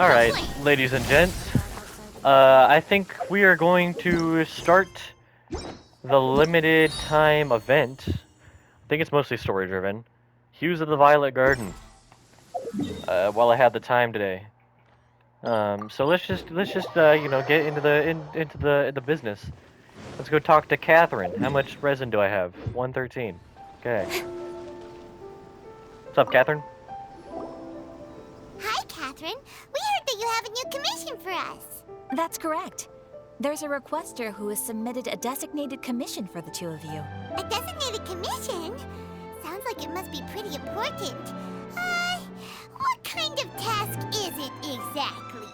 Alright, ladies and gents. I think we are going to start the limited time event. I think it's mostly story driven. Hues of the Violet Garden. While I had the time today. So let's just get into the business. Let's go talk to Catherine. How much resin do I have? 113. Okay. What's up, Catherine? Hi, Catherine. We heard that you have a new commission for us. That's correct. There's a requester who has submitted a designated commission for the two of you. A designated commission? Sounds like it must be pretty important. What kind of task is it exactly?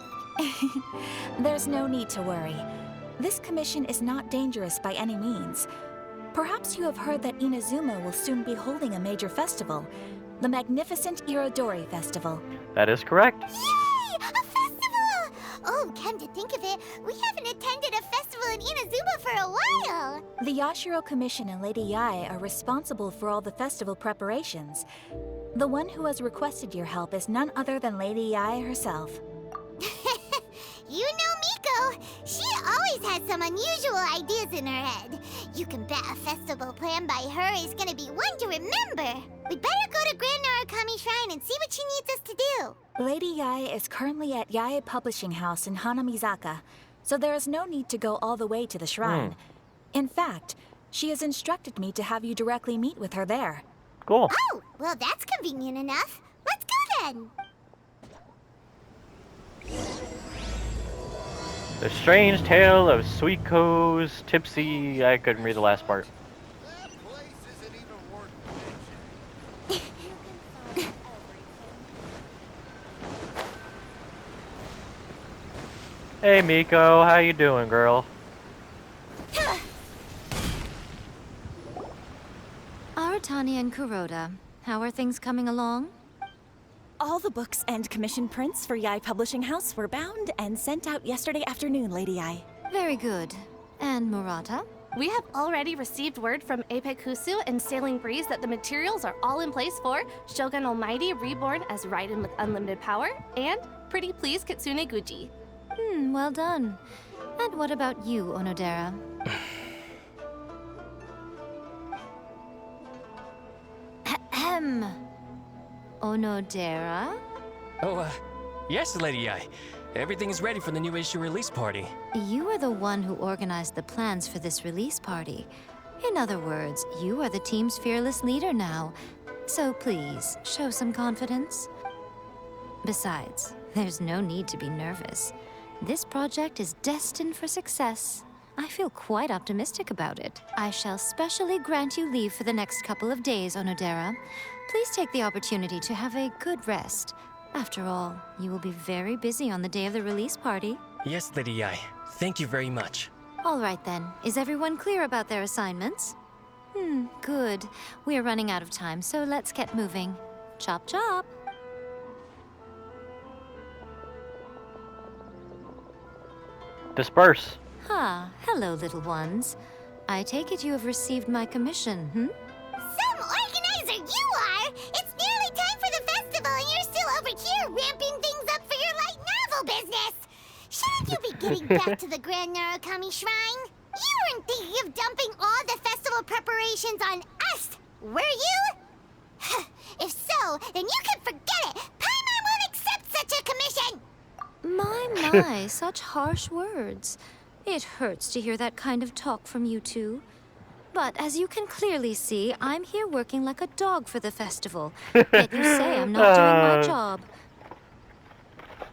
There's no need to worry. This commission is not dangerous by any means. Perhaps you have heard that Inazuma will soon be holding a major festival, the magnificent Irodori Festival. That is correct. Yay! A festival! Oh, come to think of it, we haven't attended a festival in Inazuma for a while. The Yashiro Commission and Lady Yae are responsible for all the festival preparations. The one who has requested your help is none other than Lady Yae herself. You know Miko. She always has some unusual ideas in her head. You can bet a festival planned by her is gonna be one to remember. We better go to Grand Narukami Shrine and see what she needs us to do. Lady Yae is currently at Yae Publishing House in Hanamizaka, so there is no need to go all the way to the shrine. In fact, she has instructed me to have you directly meet with her there. Cool. Oh, well that's convenient enough. Let's go then. The Strange Tale of Suiko's Tipsy... I couldn't read the last part. That place isn't even worth mentioning. Hey Miko, how you doing, girl? Aratani and Kuroda, how are things coming along? All the books and commission prints for Yae Publishing House were bound and sent out yesterday afternoon, Lady Yae. Very good. And Murata? We have already received word from Apekusu and Sailing Breeze that the materials are all in place for Shogun Almighty Reborn as Raiden with Unlimited Power and Pretty Please Kitsune Guji. Well done. And what about you, Onodera? Ahem. Onodera? Oh, yes, Lady Yae. Everything is ready for the new issue release party. You are the one who organized the plans for this release party. In other words, you are the team's fearless leader now. So please, show some confidence. Besides, there's no need to be nervous. This project is destined for success. I feel quite optimistic about it. I shall specially grant you leave for the next couple of days, Onodera. Please take the opportunity to have a good rest. After all, you will be very busy on the day of the release party. Yes, Lady Yae. Thank you very much. All right then. Is everyone clear about their assignments? Good. We are running out of time, so let's get moving. Chop chop. Disperse. Hello, little ones. I take it you have received my commission, Some organizer you are! It's nearly time for the festival and you're still over here ramping things up for your light novel business! Shouldn't you be getting back to the Grand Narukami Shrine? You weren't thinking of dumping all the festival preparations on us, were you? If so, then you can forget it! Paimon won't accept such a commission! My, such harsh words. It hurts to hear that kind of talk from you two. But as you can clearly see, I'm here working like a dog for the festival. Yet you say I'm not doing my job.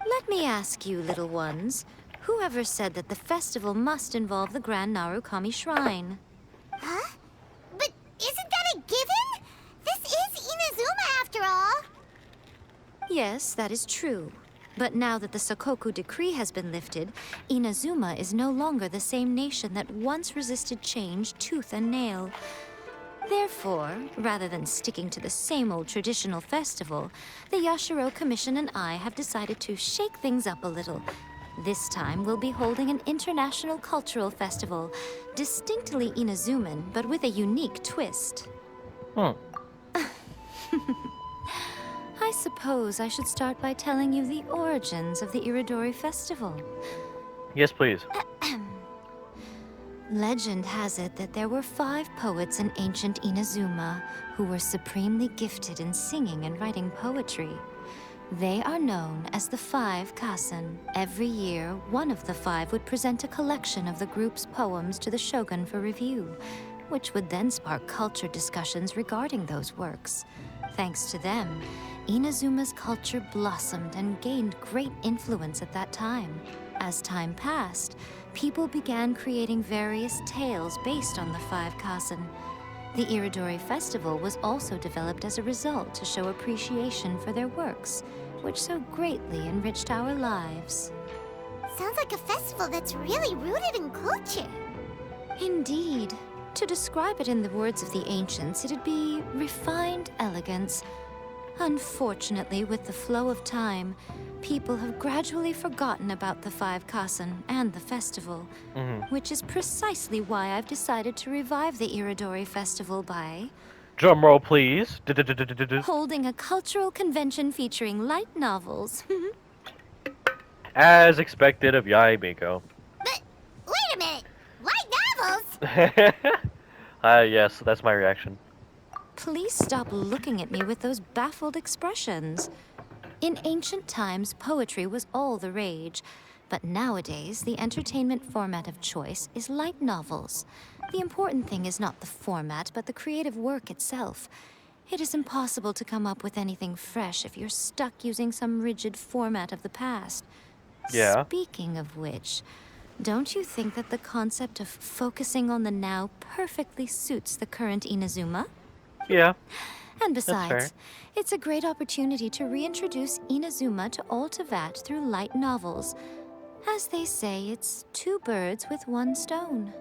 Let me ask you, little ones, whoever said that the festival must involve the Grand Narukami Shrine? Huh? But isn't that a given? This is Inazuma after all. Yes, that is true. But now that the Sokoku decree has been lifted, Inazuma is no longer the same nation that once resisted change tooth and nail. Therefore, rather than sticking to the same old traditional festival, the Yashiro Commission and I have decided to shake things up a little. This time, we'll be holding an international cultural festival, distinctly Inazuman, but with a unique twist. I suppose I should start by telling you the origins of the Iridori Festival. Yes, please. Legend has it that there were 5 poets in ancient Inazuma who were supremely gifted in singing and writing poetry. They are known as the 5 Kasen. Every year, one of the 5 would present a collection of the group's poems to the shogun for review, which would then spark culture discussions regarding those works. Thanks to them, Inazuma's culture blossomed and gained great influence at that time. As time passed, people began creating various tales based on the 5 Kasen. The Iridori Festival was also developed as a result to show appreciation for their works, which so greatly enriched our lives. Sounds like a festival that's really rooted in culture. Indeed. To describe it in the words of the ancients, it'd be refined elegance. Unfortunately, with the flow of time, people have gradually forgotten about the 5 Kasen and the festival, which is precisely why I've decided to revive the Iridori Festival by Drumroll, please. holding a cultural convention featuring light novels. As expected of Yai Miko. But wait a minute! Light novels? Yes, that's my reaction. Please stop looking at me with those baffled expressions. In ancient times, poetry was all the rage, but nowadays, the entertainment format of choice is light novels. The important thing is not the format, but the creative work itself. It is impossible to come up with anything fresh if you're stuck using some rigid format of the past. Yeah. Speaking of which, don't you think that the concept of focusing on the now perfectly suits the current Inazuma? Yeah. And fair. besides, it's a great opportunity to reintroduce Inazuma to all Teyvat through light novels. As they say, it's 2 birds with 1 stone.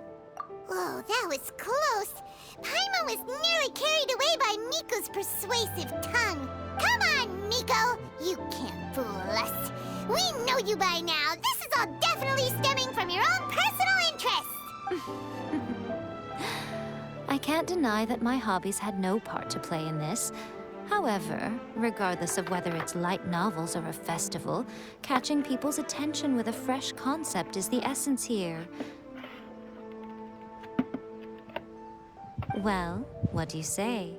Whoa, that was close. Paimon was nearly carried away by Miko's persuasive tongue. Come on, Miko! You can't fool us. We know you by now. This is all definitely stemming from your own personal interest. I can't deny that my hobbies had no part to play in this. However, regardless of whether it's light novels or a festival, catching people's attention with a fresh concept is the essence here. Well, what do you say?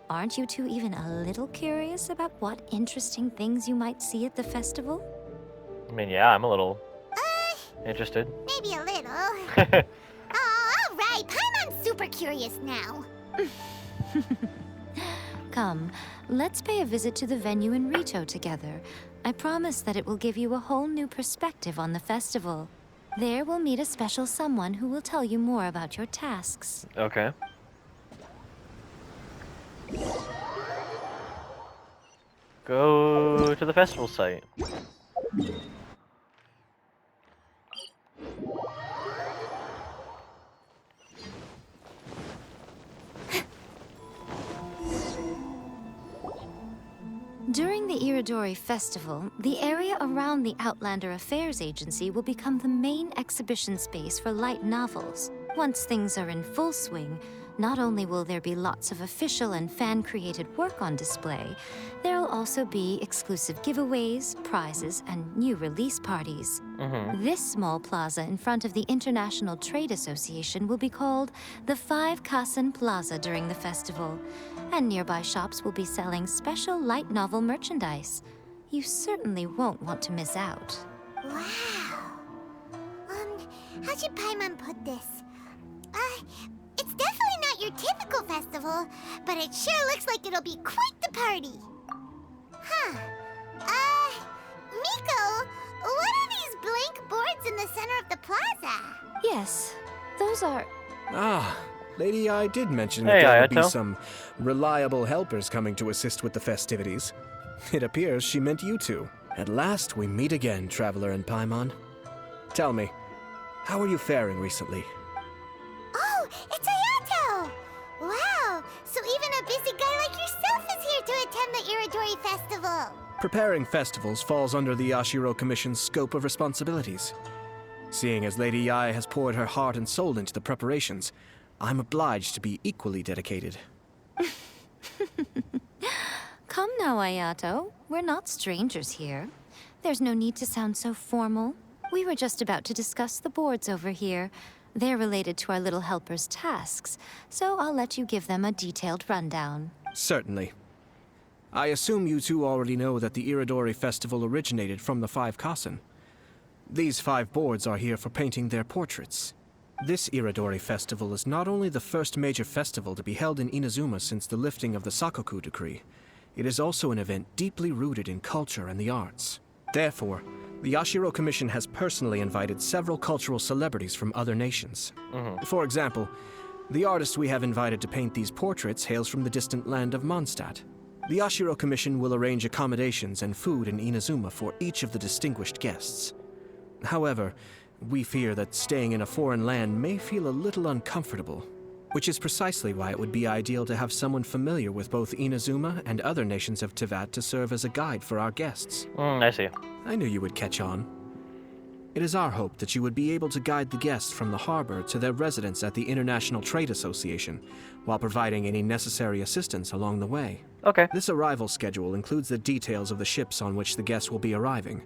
Aren't you two even a little curious about what interesting things you might see at the festival? I mean, yeah, I'm a little interested. Maybe a little. Oh, all right. Paimon's super curious now. Come, let's pay a visit to the venue in Rito together. I promise that it will give you a whole new perspective on the festival. There we'll meet a special someone who will tell you more about your tasks. Okay. Go to the festival site. During the Iridori Festival, the area around the Outlander Affairs Agency will become the main exhibition space for light novels. Once things are in full swing, not only will there be lots of official and fan-created work on display, there'll also be exclusive giveaways, prizes, and new release parties. This small plaza in front of the International Trade Association will be called the 5 Kasen Plaza during the festival, and nearby shops will be selling special light novel merchandise. You certainly won't want to miss out. Wow. How should Paimon put this? It's definitely not your typical festival, but it sure looks like it'll be quite the party. Huh. Miko, what are these blank boards in the center of the plaza? Yes, those are... Ah, Lady I did mention Hey, that there would be Ayato. some reliable helpers coming to assist with the festivities. It appears she meant you two. At last we meet again, Traveler and Paimon. Tell me, how are you faring recently? Oh, it's Ayato! Wow, so even a busy guy like yourself is here to attend the Iridori Festival. Preparing festivals falls under the Yashiro Commission's scope of responsibilities. Seeing as Lady Yai has poured her heart and soul into the preparations, I'm obliged to be equally dedicated. Come now, Ayato. We're not strangers here. There's no need to sound so formal. We were just about to discuss the boards over here. They're related to our little helper's tasks, so I'll let you give them a detailed rundown. Certainly. I assume you two already know that the Iridori Festival originated from the 5 Kasen. These 5 boards are here for painting their portraits. This Iridori Festival is not only the first major festival to be held in Inazuma since the lifting of the Sakoku decree, it is also an event deeply rooted in culture and the arts. Therefore, the Yashiro Commission has personally invited several cultural celebrities from other nations. For example, the artist we have invited to paint these portraits hails from the distant land of Mondstadt. The Yashiro Commission will arrange accommodations and food in Inazuma for each of the distinguished guests. However, we fear that staying in a foreign land may feel a little uncomfortable, which is precisely why it would be ideal to have someone familiar with both Inazuma and other nations of Teyvat to serve as a guide for our guests. I see. I knew you would catch on. It is our hope that you would be able to guide the guests from the harbor to their residence at the International Trade Association, while providing any necessary assistance along the way. Okay. This arrival schedule includes the details of the ships on which the guests will be arriving.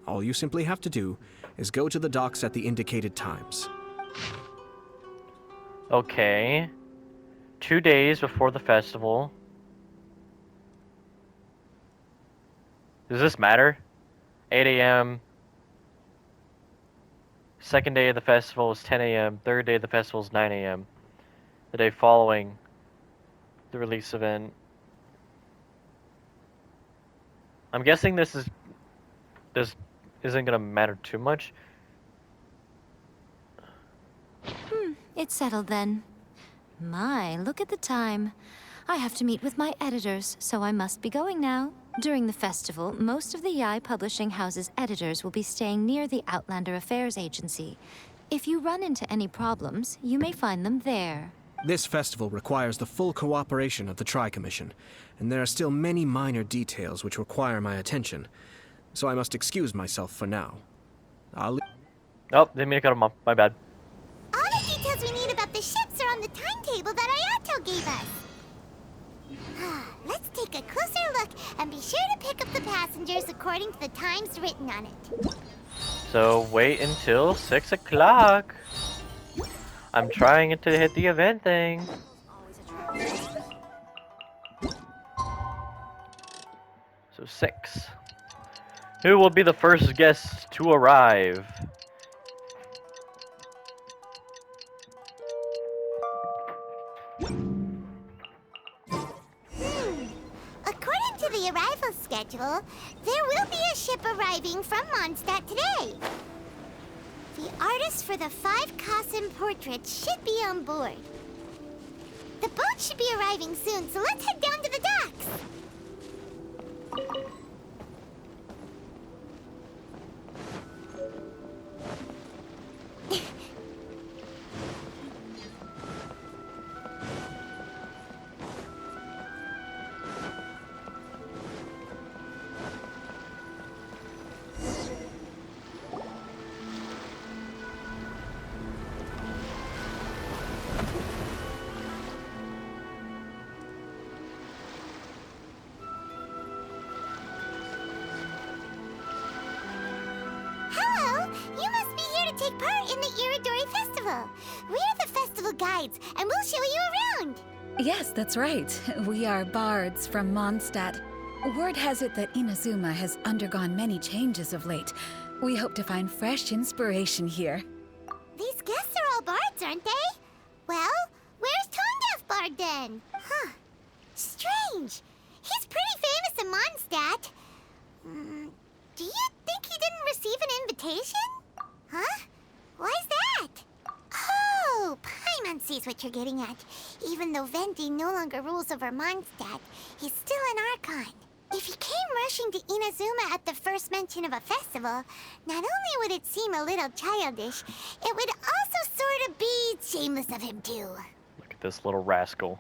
All you simply have to do is go to the docks at the indicated times. Okay. 2 days before the festival. Does this matter? 8 a.m. Second day of the festival is 10 a.m. Third day of the festival is 9 a.m. The day following the release event. I'm guessing this isn't gonna matter too much. It's settled then. My, look at the time. I have to meet with my editors, so I must be going now. During the festival, most of the Yae Publishing House's editors will be staying near the Outlander Affairs Agency. If you run into any problems, you may find them there. This festival requires the full cooperation of the Tri-Commission, and there are still many minor details which require my attention, so I must excuse myself for now. Oh, didn't mean to cut him off. My bad. All the details we need about the ships are on the timetable that Ayato gave us. Let's take a closer look and be sure to pick up the passengers according to the times written on it. So wait until 6 o'clock. I'm trying to hit the event thing. So 6. Who will be the first guests to arrive? According to the arrival schedule, there will be a ship arriving from Mondstadt today. The artist for the 5 Kasen portraits should be on board. The boat should be arriving soon, so let's head down to the docks. Hello! You must be here to take part in the Iridori Festival. We're the festival guides, and we'll show you around. Yes, that's right. We are bards from Mondstadt. Word has it that Inazuma has undergone many changes of late. We hope to find fresh inspiration here. These guests are all bards, aren't they? Well, where's Tone-Deaf Bard then? Huh. Strange. He's pretty famous in Mondstadt. Do you think he didn't receive an invitation? Huh? Why's that? Oh, Paimon sees what you're getting at. Even though Venti no longer rules over Mondstadt, he's still an Archon. If he came rushing to Inazuma at the first mention of a festival, not only would it seem a little childish, it would also sort of be shameless of him too. Look at this little rascal.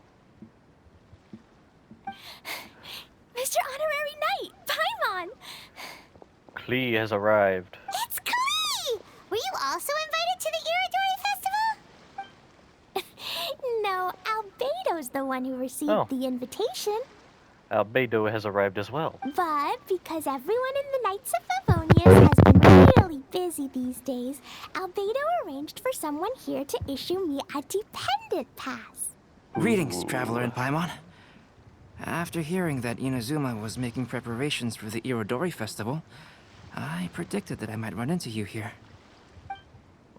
Mr. Honorary Knight, Paimon! Klee has arrived. It's Klee! Were you also invited to the Iridori Festival? No, Albedo's the one who received the invitation. Albedo has arrived as well. But because everyone in the Knights of Favonius has been really busy these days, Albedo arranged for someone here to issue me a dependent pass. Greetings, Traveler in Paimon. After hearing that Inazuma was making preparations for the Irodori Festival, I predicted that I might run into you here.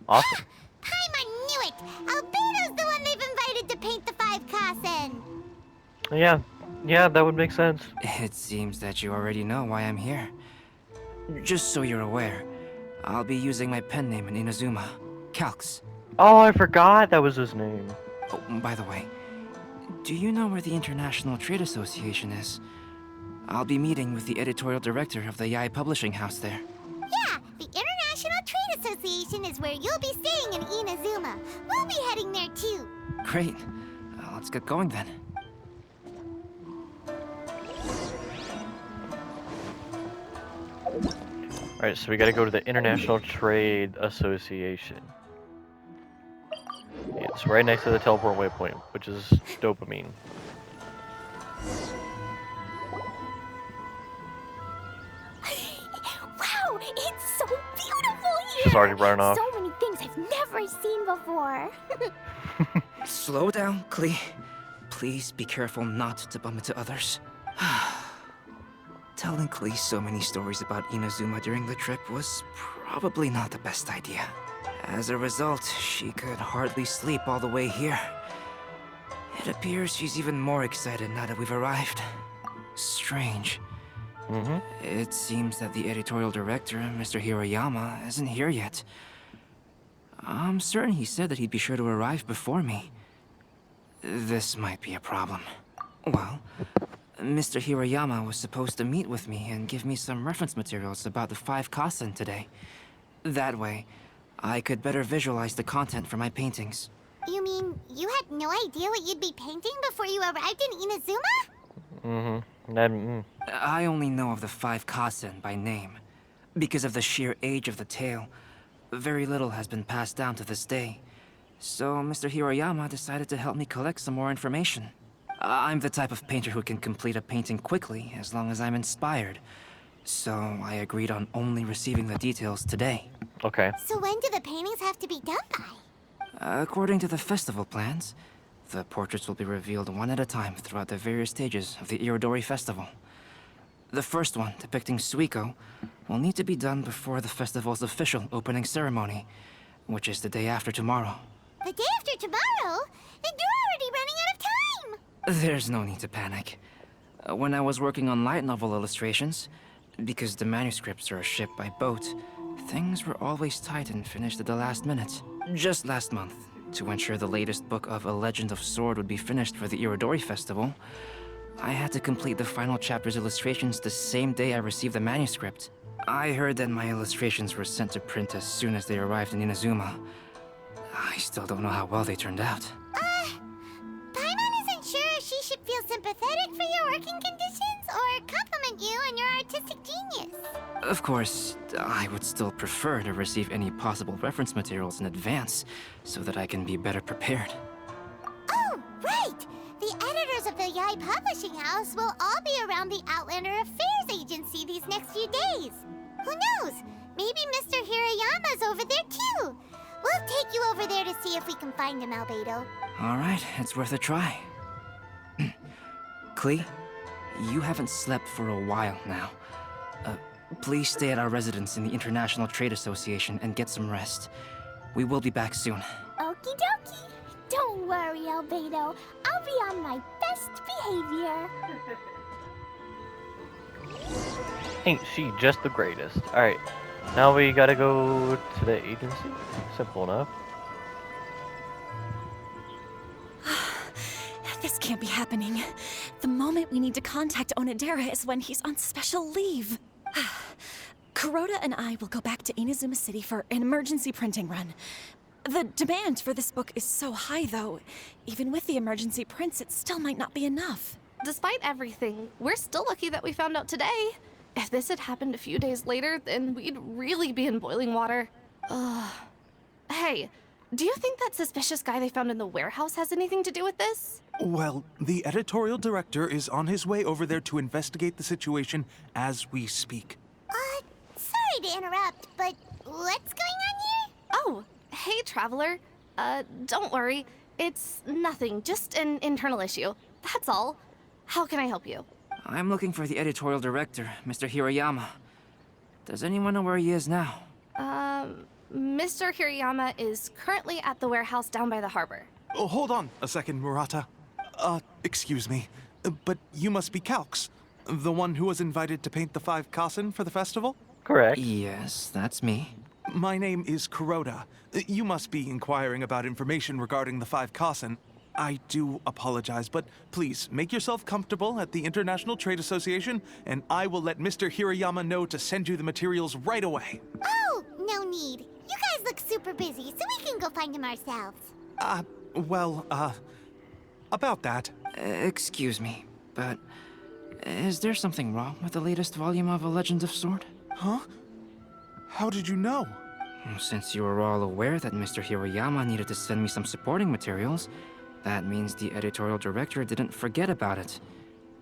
Awesome. Paimon knew it! Albedo's the one they've invited to paint the 5 Kasen! Yeah, that would make sense. It seems that you already know why I'm here. Just so you're aware, I'll be using my pen name in Inazuma, Calx. Oh, I forgot that was his name. Oh, by the way, do you know where the International Trade Association is? I'll be meeting with the editorial director of the Yae Publishing House there. Yeah, the International Trade Association is where you'll be staying in Inazuma. We'll be heading there too. Great. Let's get going then. Alright, so we gotta go to the International Trade Association. Yeah, it's right next to the teleport waypoint, which is dopamine. Wow, it's so beautiful here! She's already running off. So many things I've never seen before. Slow down, Klee. Please be careful not to bump into others. Telling Klee so many stories about Inazuma during the trip was probably not the best idea. As a result, she could hardly sleep all the way here. It appears she's even more excited now that we've arrived. Strange. It seems that the editorial director, Mr. Hiroyama, isn't here yet. I'm certain he said that he'd be sure to arrive before me. This might be a problem. Well, Mr. Hiroyama was supposed to meet with me and give me some reference materials about the 5 Kasen today. That way, I could better visualize the content for my paintings. You mean you had no idea what you'd be painting before you arrived in Inazuma? I only know of the 5 Kasen by name. Because of the sheer age of the tale, very little has been passed down to this day. So Mr. Hiroyama decided to help me collect some more information. I'm the type of painter who can complete a painting quickly as long as I'm inspired. So I agreed on only receiving the details today. Okay. So when do the paintings have to be done by? According to the festival plans, the portraits will be revealed one at a time throughout the various stages of the Irodori Festival. The first one, depicting Suiko, will need to be done before the festival's official opening ceremony, which is the day after tomorrow. The day after tomorrow? Then you're already running out of time! There's no need to panic. When I was working on light novel illustrations, because the manuscripts are shipped by boat, things were always tight and finished at the last minute. Just last month, to ensure the latest book of A Legend of Sword would be finished for the Irodori Festival, I had to complete the final chapter's illustrations the same day I received the manuscript. I heard that my illustrations were sent to print as soon as they arrived in Inazuma. I still don't know how well they turned out. Paimon isn't sure if she should feel sympathetic for your working conditions or compliment you on your artistic genius. Of course, I would still prefer to receive any possible reference materials in advance, so that I can be better prepared. Oh, right! The editors of the Yae Publishing House will all be around the Outlander Affairs Agency these next few days. Who knows? Maybe Mr. Hiroyama's over there too. We'll take you over there to see if we can find him, Albedo. Alright, it's worth a try. Klee, you haven't slept for a while now. Please stay at our residence in the International Trade Association and get some rest. We will be back soon. Okie dokie. Don't worry, Albedo. I'll be on my best behavior. Ain't she just the greatest? Alright, now we gotta go to the agency. Simple enough. This can't be happening. The moment we need to contact Onodera is when he's on special leave. Kuroda and I will go back to Inazuma City for an emergency printing run. The demand for this book is so high, though. Even with the emergency prints, it still might not be enough. Despite everything, we're still lucky that we found out today. If this had happened a few days later, then we'd really be in boiling water. Ugh. Hey, Do you think that suspicious guy they found in the warehouse has anything to do with this? Well, the editorial director is on his way over there to investigate the situation as we speak. Sorry to interrupt, but what's going on here? Oh, hey, Traveler. Don't worry. It's nothing, just an internal issue. That's all. How can I help you? I'm looking for the editorial director, Mr. Hirayama. Does anyone know where he is now? Mr. Hirayama is currently at the warehouse down by the harbor. Oh, hold on a second, Murata. Excuse me, but you must be Calx, the one who was invited to paint the 5 kasen for the festival? Correct. Yes, that's me. My name is Kuroda. You must be inquiring about information regarding the 5 kasen. I do apologize, but please make yourself comfortable at the International Trade Association, and I will let Mr. Hirayama know to send you the materials right away. Oh, no need. You guys look super busy, so we can go find him ourselves. About that. Excuse me, but is there something wrong with the latest volume of A Legend of Sword? Huh? How did you know? Since you were all aware that Mr. Hirayama needed to send me some supporting materials, that means the editorial director didn't forget about it.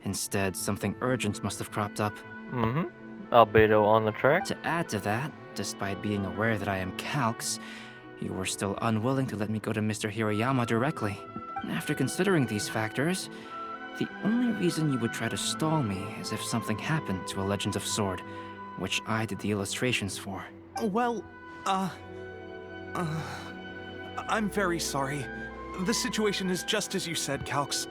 Instead, something urgent must have cropped up. Mm-hmm. Albedo on the track. To add to that, despite being aware that I am Calx, you were still unwilling to let me go to Mr. Hirayama directly. After considering these factors, the only reason you would try to stall me is if something happened to A Legend of Sword, which I did the illustrations for. Well, I'm very sorry. The situation is just as you said, Calx.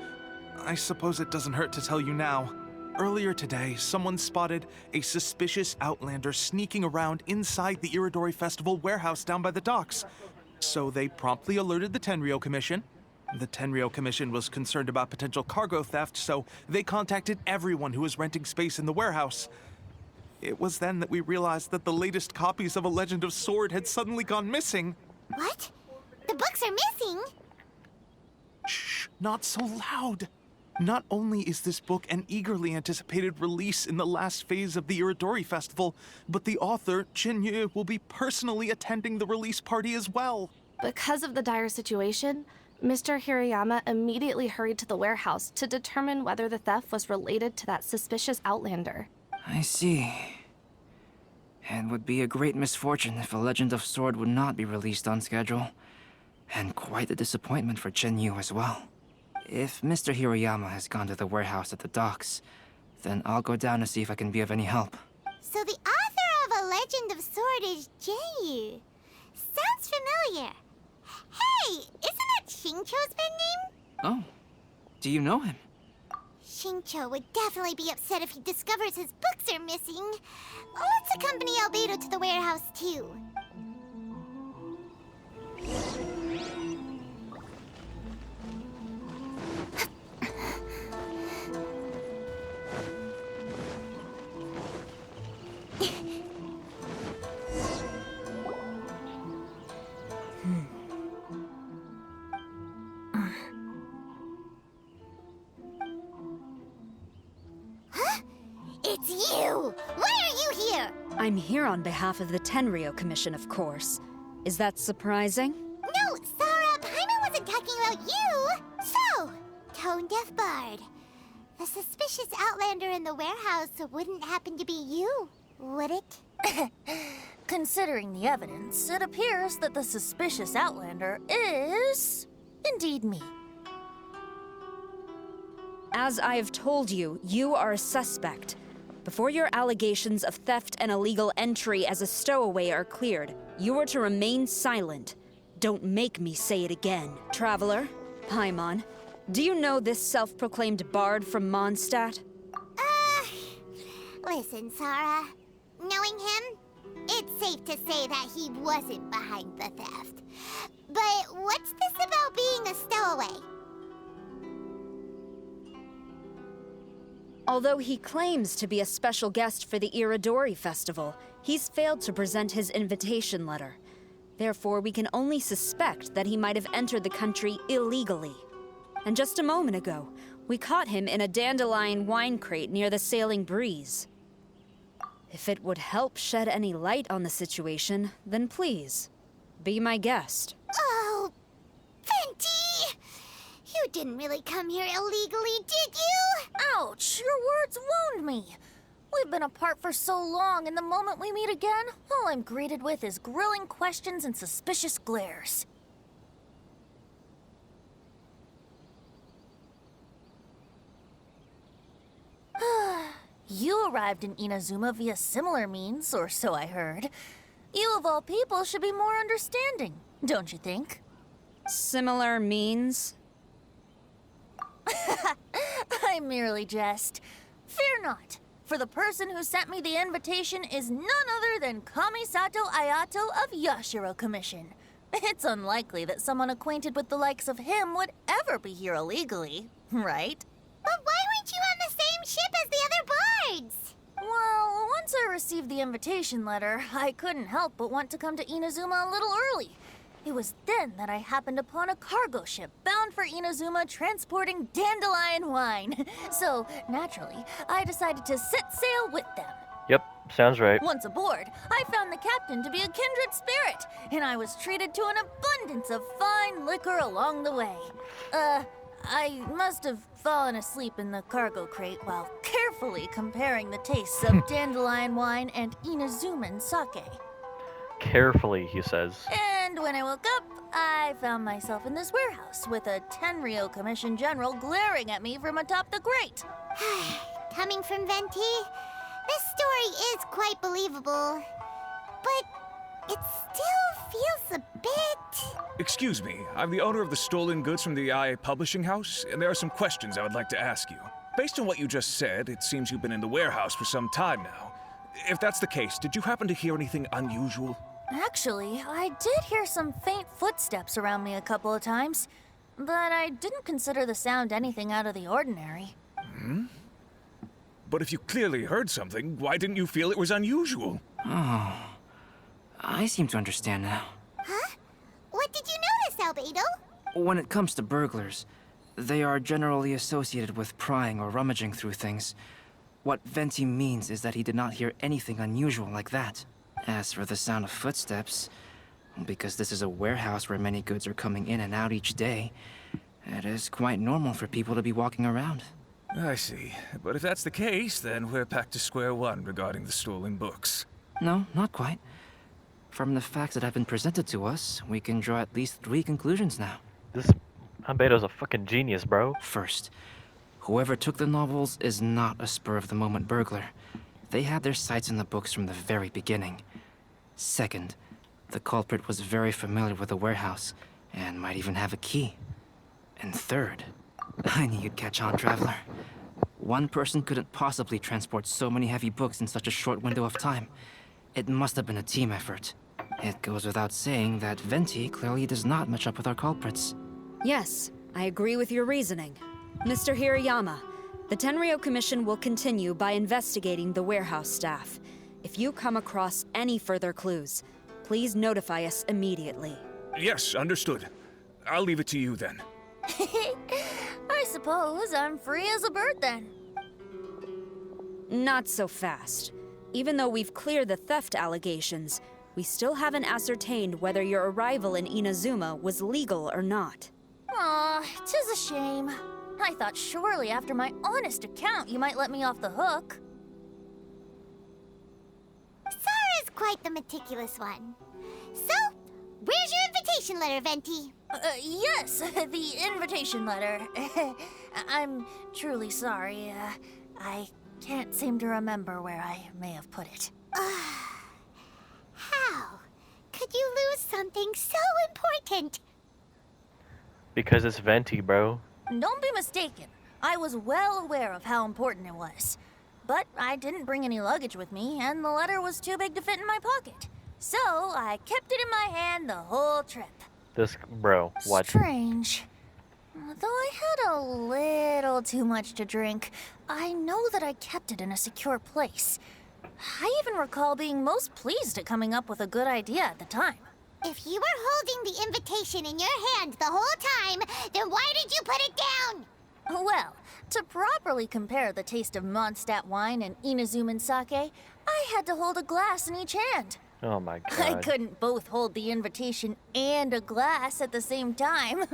I suppose it doesn't hurt to tell you now. Earlier today, someone spotted a suspicious outlander sneaking around inside the Iridori Festival warehouse down by the docks. So they promptly alerted the Tenryou Commission. The Tenryou Commission was concerned about potential cargo theft, so they contacted everyone who was renting space in the warehouse. It was then that we realized that the latest copies of A Legend of Sword had suddenly gone missing. What? The books are missing? Shh, not so loud. Not only is this book an eagerly anticipated release in the last phase of the Iridori Festival, but the author, Jinyu, will be personally attending the release party as well. Because of the dire situation, Mr. Hirayama immediately hurried to the warehouse to determine whether the theft was related to that suspicious outlander. I see. It would be a great misfortune if A Legend of Sword would not be released on schedule. And quite a disappointment for Jinyu as well. If Mr. Hirayama has gone to the warehouse at the docks, then I'll go down to see if I can be of any help. So the author of A Legend of Sword is Jinyu. Sounds familiar. Hey, isn't that Xingqiu's pen name? Oh, do you know him? Xingqiu would definitely be upset if he discovers his books are missing. Let's accompany Albedo to the warehouse too. It's you! Why are you here? I'm here on behalf of the Tenryou Commission, of course. Is that surprising? No, Sarah, Paimon wasn't talking about you! So, tone-deaf bard. The suspicious outlander in the warehouse wouldn't happen to be you, would it? Considering the evidence, it appears that the suspicious outlander is indeed me. As I have told you, you are a suspect. Before your allegations of theft and illegal entry as a stowaway are cleared, you are to remain silent. Don't make me say it again. Traveler, Paimon, do you know this self-proclaimed bard from Mondstadt? Listen, Sarah. Knowing him, it's safe to say that he wasn't behind the theft. But what's this about being a stowaway? Although he claims to be a special guest for the Iridori Festival, he's failed to present his invitation letter. Therefore, we can only suspect that he might have entered the country illegally. And just a moment ago, we caught him in a dandelion wine crate near the Sailing Breeze. If it would help shed any light on the situation, then please, be my guest. Oh, didn't really come here illegally, did you? Ouch, your words wound me. We've been apart for so long, and the moment we meet again, all I'm greeted with is grilling questions and suspicious glares. You arrived in Inazuma via similar means, or so I heard. You of all people should be more understanding, don't you think? Similar means? I merely jest. Fear not, for the person who sent me the invitation is none other than Kamisato Ayato of Yashiro Commission. It's unlikely that someone acquainted with the likes of him would ever be here illegally, right? But why weren't you on the same ship as the other bards? Well, once I received the invitation letter, I couldn't help but want to come to Inazuma a little early. It was then that I happened upon a cargo ship bound for Inazuma transporting dandelion wine. So, naturally, I decided to set sail with them. Yep, sounds right. Once aboard, I found the captain to be a kindred spirit, and I was treated to an abundance of fine liquor along the way. I must have fallen asleep in the cargo crate while carefully comparing the tastes of dandelion wine and Inazuman sake. Carefully, he says. And when I woke up, I found myself in this warehouse with a Tenryou Commission General glaring at me from atop the grate. Coming from Venti, this story is quite believable, but it still feels a bit... Excuse me, I'm the owner of the stolen goods from the IA publishing house, and there are some questions I would like to ask you. Based on what you just said, it seems you've been in the warehouse for some time now. If that's the case, did you happen to hear anything unusual? Actually, I did hear some faint footsteps around me a couple of times, but I didn't consider the sound anything out of the ordinary. Hmm? But if you clearly heard something, why didn't you feel it was unusual? Oh, I seem to understand now. Huh? What did you notice, Albedo? When it comes to burglars, they are generally associated with prying or rummaging through things. What Venti means is that he did not hear anything unusual like that. As for the sound of footsteps, because this is a warehouse where many goods are coming in and out each day, it is quite normal for people to be walking around. I see. But if that's the case, then we're back to square one regarding the stolen books. No, not quite. From the facts that have been presented to us, we can draw at least 3 conclusions now. This Albedo's a fucking genius, bro. First, whoever took the novels is not a spur-of-the-moment burglar. They had their sights on the books from the very beginning. Second, the culprit was very familiar with the warehouse, and might even have a key. And third, I knew you'd catch on, Traveler. One person couldn't possibly transport so many heavy books in such a short window of time. It must have been a team effort. It goes without saying that Venti clearly does not match up with our culprits. Yes, I agree with your reasoning. Mr. Hirayama, the Tenryou Commission will continue by investigating the warehouse staff. If you come across any further clues, please notify us immediately. Yes, understood. I'll leave it to you then. I suppose I'm free as a bird then. Not so fast. Even though we've cleared the theft allegations, we still haven't ascertained whether your arrival in Inazuma was legal or not. Aw, 'tis a shame. I thought surely after my honest account you might let me off the hook. Sara's quite the meticulous one. So, where's your invitation letter, Venti? Yes, the invitation letter. I'm truly sorry. I can't seem to remember where I may have put it. How could you lose something so important? Because it's Venti, bro. Don't be mistaken. I was well aware of how important it was. But I didn't bring any luggage with me, and the letter was too big to fit in my pocket. So I kept it in my hand the whole trip. This, bro, what? Strange. Though I had a little too much to drink, I know that I kept it in a secure place. I even recall being most pleased at coming up with a good idea at the time. If you were holding the invitation in your hand the whole time, then why did you put it down? Well, to properly compare the taste of Mondstadt wine and Inazuman sake, I had to hold a glass in each hand. Oh my I god. couldn't both hold the invitation and a glass at the same time.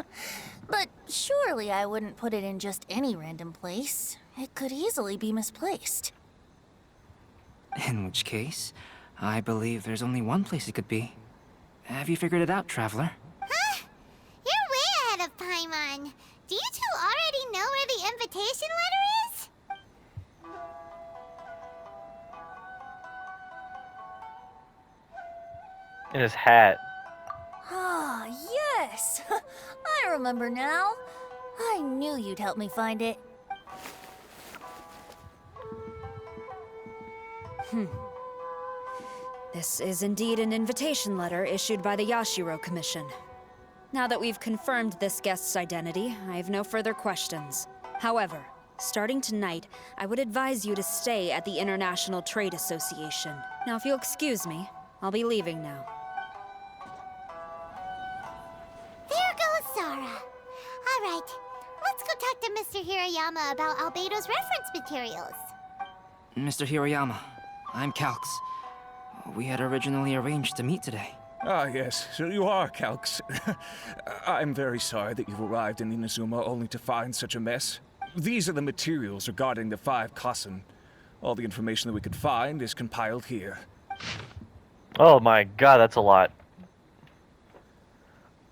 But surely I wouldn't put it in just any random place. It could easily be misplaced. In which case, I believe there's only one place it could be. Have you figured it out, Traveler? Huh? You're way ahead of Paimon. Do you two already know where the invitation letter is? In his hat. Ah, yes! I remember now. I knew you'd help me find it. This is indeed an invitation letter issued by the Yashiro Commission. Now that we've confirmed this guest's identity, I have no further questions. However, starting tonight, I would advise you to stay at the International Trade Association. Now, if you'll excuse me, I'll be leaving now. There goes Sara. All right, let's go talk to Mr. Hirayama about Albedo's reference materials. Mr. Hirayama, I'm Calx. We had originally arranged to meet today. Ah, yes, so you are Calx. I'm very sorry that you've arrived in Inazuma only to find such a mess. These are the materials regarding the 5 Kassen. All the information that we could find is compiled here. Oh my god, that's a lot.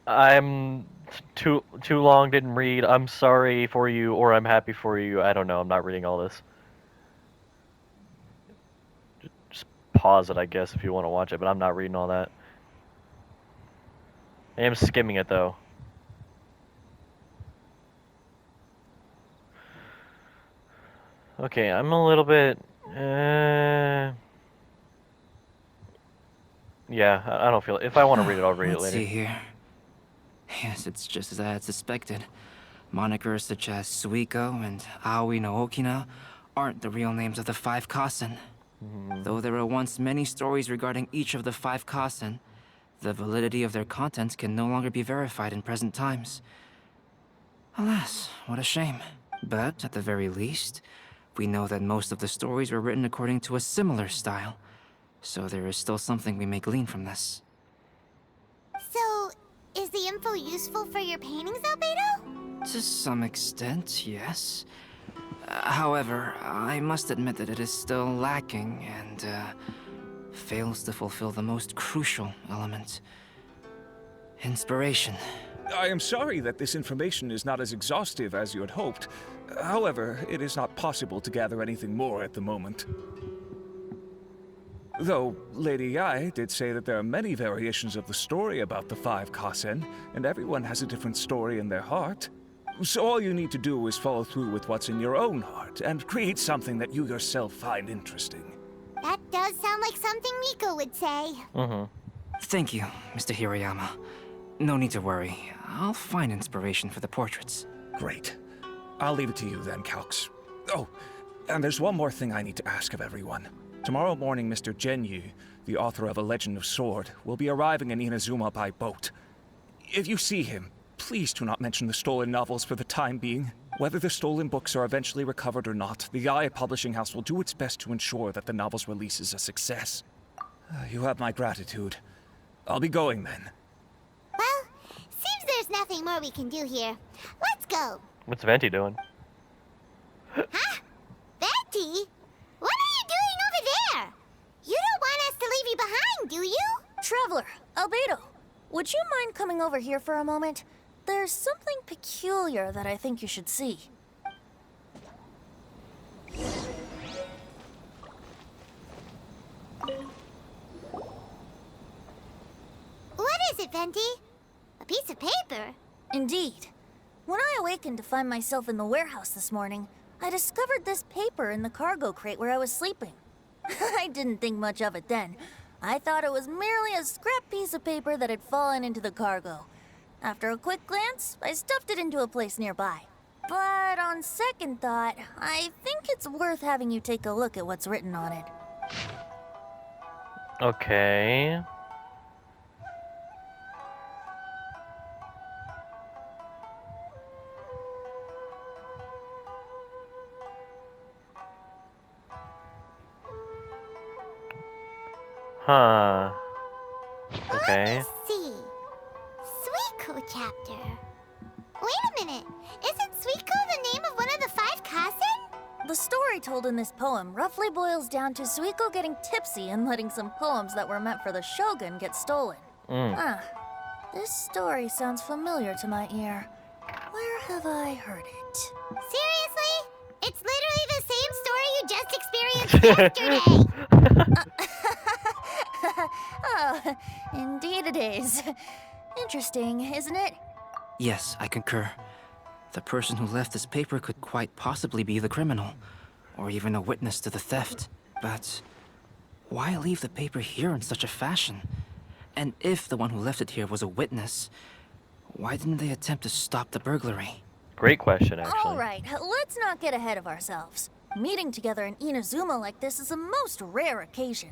I'm too long, didn't read. I'm sorry for you, or I'm happy for you. I don't know, I'm not reading all this. Just pause it, I guess, if you want to watch it, but I'm not reading all that. I am skimming it, though. Okay, I'm a little bit... yeah, I don't feel... If I want to read it, I'll read it Let's later. see here. Yes, it's just as I had suspected. Monikers such as Suiko and Aoi no Okina aren't the real names of the 5 Kassen. Though there were once many stories regarding each of the 5 Kassen, the validity of their contents can no longer be verified in present times. Alas, what a shame. But, at the very least, we know that most of the stories were written according to a similar style. So there is still something we may glean from this. So, is the info useful for your paintings, Albedo? To some extent, yes. However, I must admit that it is still lacking and, fails to fulfill the most crucial element. Inspiration. I am sorry that this information is not as exhaustive as you had hoped. However, it is not possible to gather anything more at the moment. Though, Lady Yae did say that there are many variations of the story about the 5 Kassen, and everyone has a different story in their heart. So all you need to do is follow through with what's in your own heart, and create something that you yourself find interesting. That does sound like something Miko would say. Thank you, Mr. Hirayama. No need to worry. I'll find inspiration for the portraits. Great. I'll leave it to you then, Calx. Oh, and there's one more thing I need to ask of everyone. Tomorrow morning, Mr. Genyu, the author of A Legend of Sword, will be arriving in Inazuma by boat. If you see him, please do not mention the stolen novels for the time being. Whether the stolen books are eventually recovered or not, the Yae Publishing House will do its best to ensure that the novel's release is a success. You have my gratitude. I'll be going then. Well, seems there's nothing more we can do here. Let's go. What's Venti doing? Huh? Venti? What are you doing over there? You don't want us to leave you behind, do you? Traveler, Albedo, would you mind coming over here for a moment? There's something peculiar that I think you should see. What is it, Venti? A piece of paper? Indeed. When I awakened to find myself in the warehouse this morning, I discovered this paper in the cargo crate where I was sleeping. I didn't think much of it then. I thought it was merely a scrap piece of paper that had fallen into the cargo. After a quick glance, I stuffed it into a place nearby. But on second thought, I think it's worth having you take a look at what's written on it. Okay. Huh. Okay. See. Suiko chapter. Wait a minute. Isn't Suiko the name of one of the 5 Kasen? The story told in this poem roughly boils down to Suiko getting tipsy and letting some poems that were meant for the shogun get stolen. Ah, this story sounds familiar to my ear. Where have I heard it? Seriously? It's literally the same story you just experienced yesterday. Oh, indeed it is. Interesting, isn't it? Yes, I concur. The person who left this paper could quite possibly be the criminal, or even a witness to the theft. But why leave the paper here in such a fashion? And if the one who left it here was a witness, why didn't they attempt to stop the burglary? Great question, actually. All right, let's not get ahead of ourselves. Meeting together in Inazuma like this is a most rare occasion.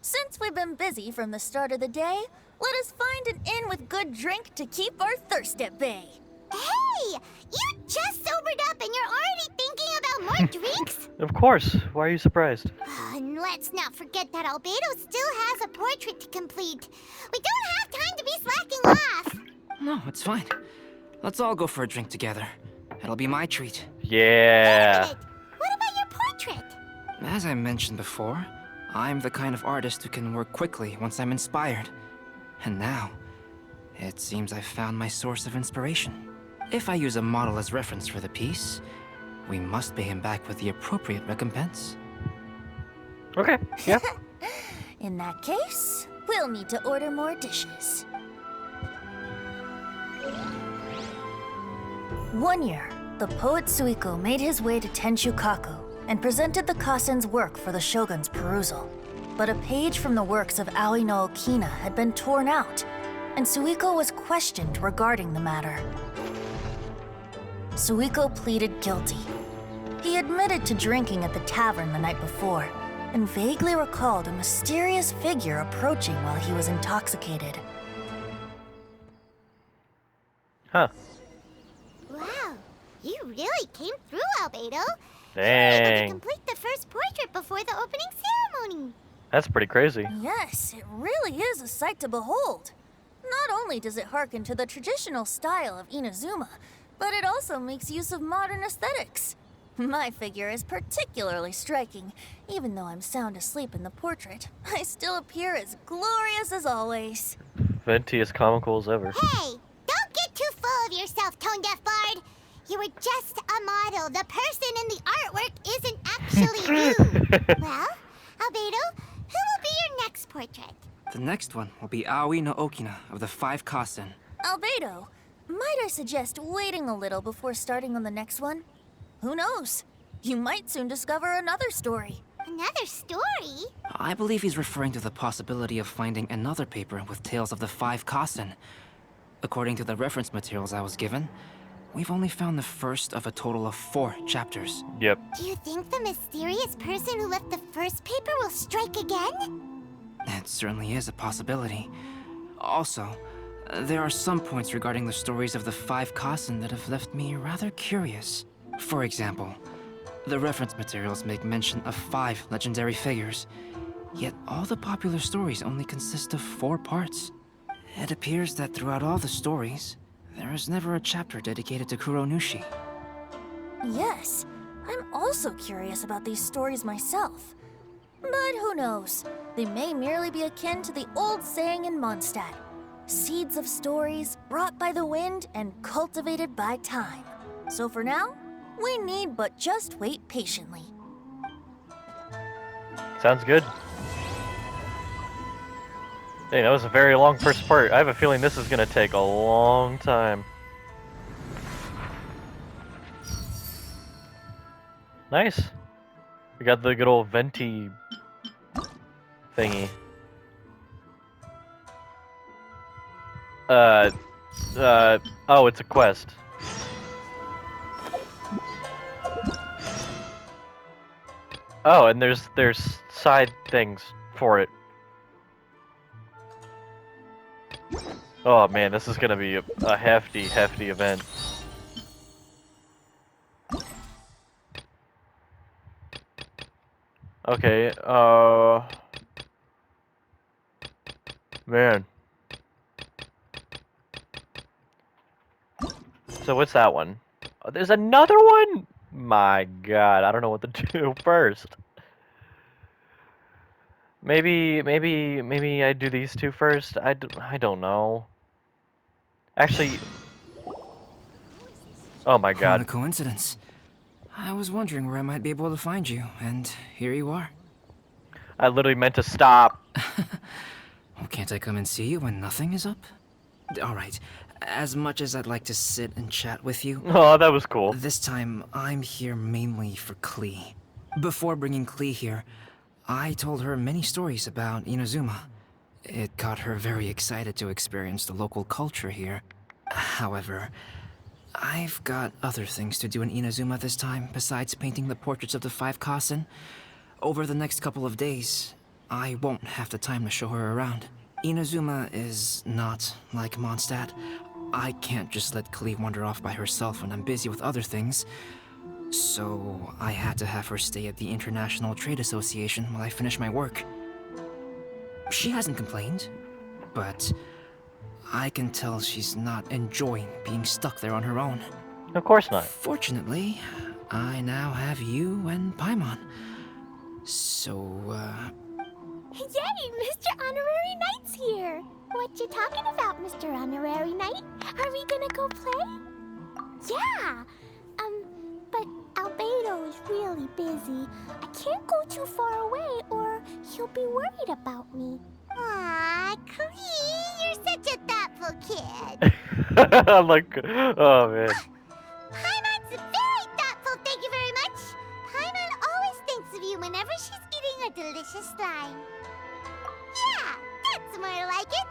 Since we've been busy from the start of the day, let us find an inn with good drink to keep our thirst at bay. Hey! You just sobered up and you're already thinking about more drinks? Of course. Why are you surprised? And let's not forget that Albedo still has a portrait to complete. We don't have time to be slacking off. No, it's fine. Let's all go for a drink together. It'll be my treat. Yeah. Wait a minute. What about your portrait? As I mentioned before, I'm the kind of artist who can work quickly once I'm inspired. And now, it seems I've found my source of inspiration. If I use a model as reference for the piece, we must pay him back with the appropriate recompense. Okay, yeah. In that case, we'll need to order more dishes. One year, the poet Suiko made his way to Tenshukaku and presented the Kasen's work for the shogun's perusal. But a page from the works of Aoi no Okina had been torn out, and Suiko was questioned regarding the matter. Suiko pleaded guilty. He admitted to drinking at the tavern the night before, and vaguely recalled a mysterious figure approaching while he was intoxicated. Huh. Wow, you really came through, Albedo. Dang. You were able to complete the first portrait before the opening ceremony. That's pretty crazy. Yes, it really is a sight to behold. Not only does it harken to the traditional style of Inazuma, but it also makes use of modern aesthetics. My figure is particularly striking. Even though I'm sound asleep in the portrait, I still appear as glorious as always. Venti as comical as ever. Hey, don't get too full of yourself, Tone Deaf Bard. You were just a model. The person in the artwork isn't actually you. Well, Albedo, who will be your next portrait? The next one will be Aoi no Okina of the 5 Kasen. Albedo, might I suggest waiting a little before starting on the next one? Who knows? You might soon discover another story. Another story? I believe he's referring to the possibility of finding another paper with tales of the 5 Kasen. According to the reference materials I was given, we've only found the first of a total of 4 chapters. Yep. Do you think the mysterious person who left the first paper will strike again? It certainly is a possibility. Also, there are some points regarding the stories of the 5 Kasen that have left me rather curious. For example, the reference materials make mention of 5 legendary figures, yet all the popular stories only consist of 4 parts. It appears that throughout all the stories, there is never a chapter dedicated to Kuronushi. Yes, I'm also curious about these stories myself. But who knows? They may merely be akin to the old saying in Mondstadt: seeds of stories brought by the wind and cultivated by time. So for now, we need but just wait patiently. Sounds good. Hey, that was a very long first part. I have a feeling this is gonna take a long time. Nice. We got the good old venti thingy. Oh, it's a quest. Oh, and there's side things for it. Oh man, this is gonna be a hefty event. Okay, man. So what's that one? Oh, there's another one? My god, I don't know what to do first. Maybe I do these two first? I don't know. Actually... Oh my What a god. coincidence. I was wondering where I might be able to find you, and here you are. I literally meant to stop. Well, can't I come and see you when nothing is up? Alright, as much as I'd like to sit and chat with you... Oh, that was cool. This time, I'm here mainly for Klee. Before bringing Klee here, I told her many stories about Inazuma. It got her very excited to experience the local culture here. However, I've got other things to do in Inazuma this time, besides painting the portraits of the 5 Kasen. Over the next couple of days, I won't have the time to show her around. Inazuma is not like Mondstadt. I can't just let Klee wander off by herself when I'm busy with other things. So I had to have her stay at the International Trade Association while I finish my work. She hasn't complained, but I can tell she's not enjoying being stuck there on her own. Of course not. Fortunately, I now have you and Paimon. So, Yay, Mr. Honorary Knight's here! What you talking about, Mr. Honorary Knight? Are we gonna go play? Yeah! But Albedo is really busy. I can't go too far away or he'll be worried about me. Aw, Klee, you're such a thoughtful kid. I'm like, oh man. Paimon's very thoughtful, thank you very much. Paimon always thinks of you whenever she's eating a delicious slime. Yeah, that's more like it.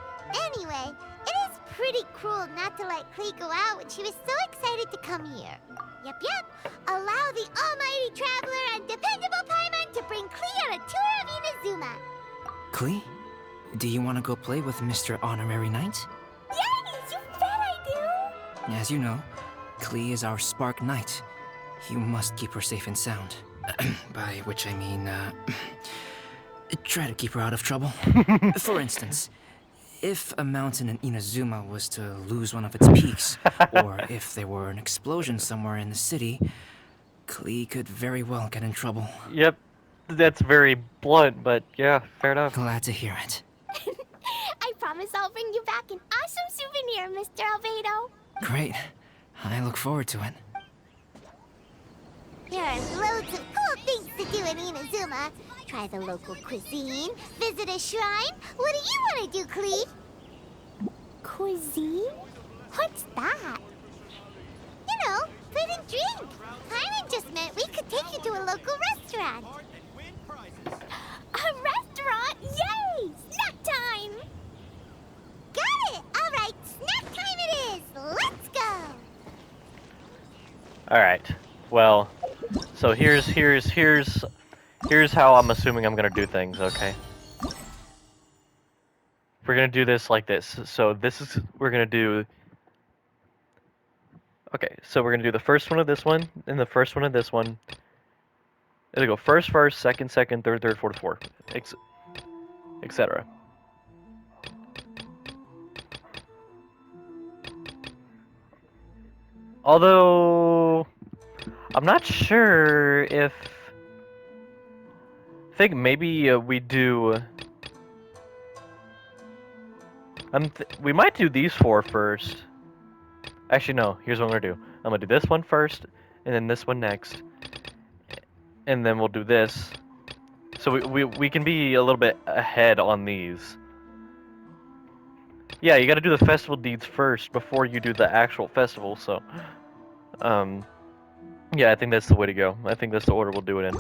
Anyway, it is pretty cruel not to let Klee go out when she was so excited to come here. Yep. Allow the almighty traveler and dependable Paimon to bring Klee on a tour of Inazuma. Klee, do you want to go play with Mr. Honorary Knight? Yay, you bet I do! As you know, Klee is our Spark Knight. You must keep her safe and sound. By which I mean, try to keep her out of trouble. For instance, if a mountain in Inazuma was to lose one of its peaks, or if there were an explosion somewhere in the city, Klee could very well get in trouble. Yep, that's very blunt, but yeah, fair enough. Glad to hear it. I promise I'll bring you back an awesome souvenir, Mr. Albedo. Great. I look forward to it. There's loads of cool things to do in Inazuma. Try the local cuisine, visit a shrine. What do you want to do, Klee? Cuisine? What's that? You know, food and drink. Paimon just meant we could take you to a local restaurant. A restaurant? Yay! Snack time! Got it! Alright, snack time it is! Let's go! Alright, well, so here's how I'm assuming I'm gonna do things, okay? We're gonna do this like this. So we're gonna do... Okay, so we're gonna do the first one of this one, and the first one of this one. It'll go first, second, third, fourth, etc. Although, I'm not sure if... I think maybe we do... we might do these 4 first. Actually, no. Here's what I'm gonna do. I'm gonna do this one first, and then this one next, and then we'll do this. So we can be a little bit ahead on these. Yeah, you gotta do the festival deeds first before you do the actual festival. So, yeah, I think that's the way to go. I think that's the order we'll do it in.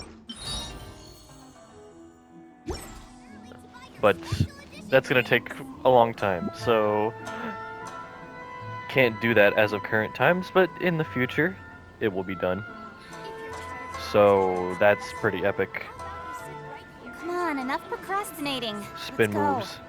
But that's gonna take a long time, so can't do that as of current times, but in the future it will be done. So that's pretty epic. Come on, enough procrastinating. Spin Let's go. moves.